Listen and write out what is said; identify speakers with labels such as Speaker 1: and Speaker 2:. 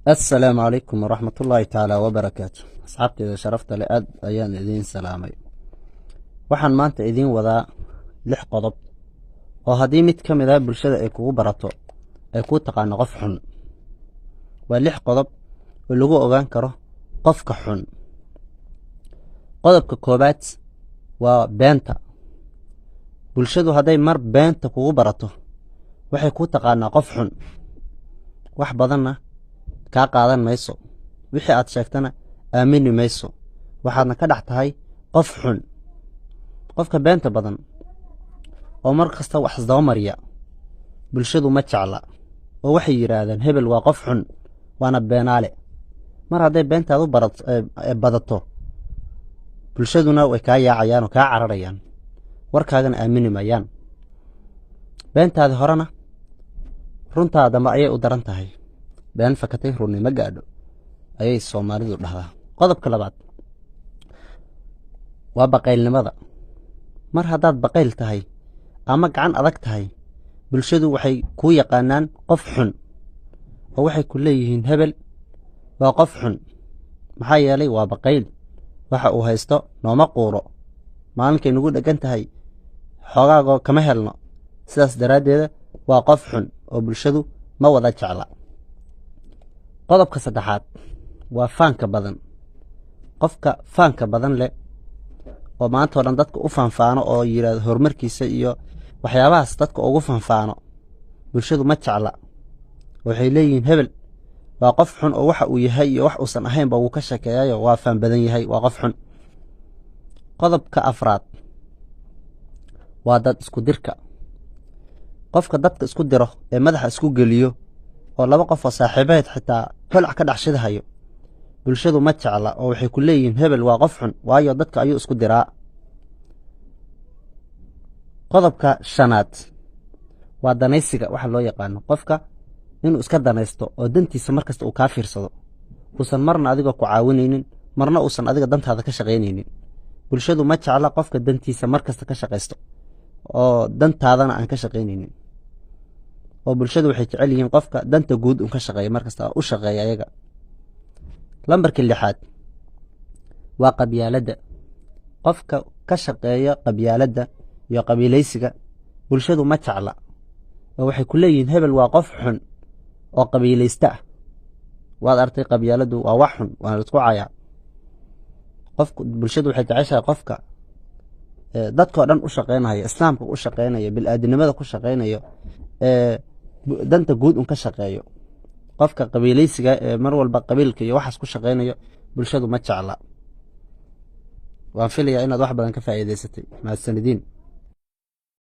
Speaker 1: السلام عليكم ورحمة الله تعالى وبركاته. أصحابتي إذا شرفت لأد أيان إذين سلامي. waxaan maanta idiin wadaa 6 qodob oo haddii mid ka mid ah bulshada ay kugu barato ay ku taqaano qof xun. waa 6 qodob oo lagu ogaan karo qofka xun. qodobka koobaad waa beenta. bulshadu hadday mar beenta kugu barato waxay ku taqaanaa qof xun. wax badanna kaa qaadan mayso, wixii aad sheegtana aamini mayso, waxaadna ka dhex tahay qof xun. qofka beenta badan oo mar kasta wax isdaba mariya bulshadu ma jecla oo waxay yiraahdaan hebel waa qof xun waana beenaale. mar hadday beentaadu badato bulshaduna way kaa yaacayaan oo kaa cararayaan, warkaagana aamini mayaan. beentaadi horena runtaada ma ayay u daran tahay. been fakatay runni ma gaadho ayay Soomaalidu dhahdaa. qodobka labaad waa baqaylnimada. mar haddaad baqayl tahay ama gacan adag tahay bulshadu waxay ku yaqaanaan qof xun oo waxay ku leeyihiin hebel waa qof xun maxaa yeelay waa baqayl. waxa uu haysto nooma quuro, maalinkay nagu dhagan tahay xoogaago kama helno, sidaas daraaddeeda waa qof xun oo bulshadu ma wada jecla. qodobka saddexaad waa faanka badan. qofka faanka badan leh oo maanta oo dhan dadka u fanfaano oo yiraahdo horumarkiisa iyo waxyaabahaas dadka ugu fanfaano bulshadu ma jecla. waxay leeyihiin hebel waa qof xun oo waxa uu yahay iyo wax uusan ahaynba wuu ka sheekeeyayo waa faan badan yahay, waa qof xun. qodobka afraad waa dad isku dirka. qofka dadka isku diro ee madaxa isku geliyo oo laba qof oo saaxiibadeed xitaa holac ka dhex shidahayo bulshadu ma jecla oo waxay ku leeyihiin hebel waa qof xun waayo dadka ayuu isku diraa. qodobka shanaad waa danaysiga. waxa loo yaqaano qofka inuu iska danaysto oo dantiisa markasta uu kaa fiirsado, uusan marna adiga ku caawinaynin, marna uusan adiga dantaada ka shaqaynaynin. bulshadu ma jecla qofka dantiisa markasta ka shaqaysto oo dantaadana aan ka shaqaynaynin. oo bulshadu waxay jecel yihiin qofka danta guud uu ka shaqeeyo markasta u shaqeeyo ayaga. lambarka 6 waa qabyaaladda. qofka ka shaqeeya qabyaaladda iyo qabiilaysiga bulshadu ma jecla oo waxay ku leeyihiin hebel waa qof xun oo qabiilaysta ah. waad artay qabyaaladdu waa wax xun, waana la isku cayaa. qofku bulshadu waxay jeceshahay qofka dadkoo dhan u shaqeynaya, islaamka u shaqeynaya, bil'aadanimada ku shaqeynaya, danta guud un ka shaqeeyo. qofka qabiilaysiga mar walba qabiilka iyo waxaas ku shaqeynayo bulshadu ma jecla. waan filayaa inaad wax badan ka faa'iidaysatay. mahadsanidin.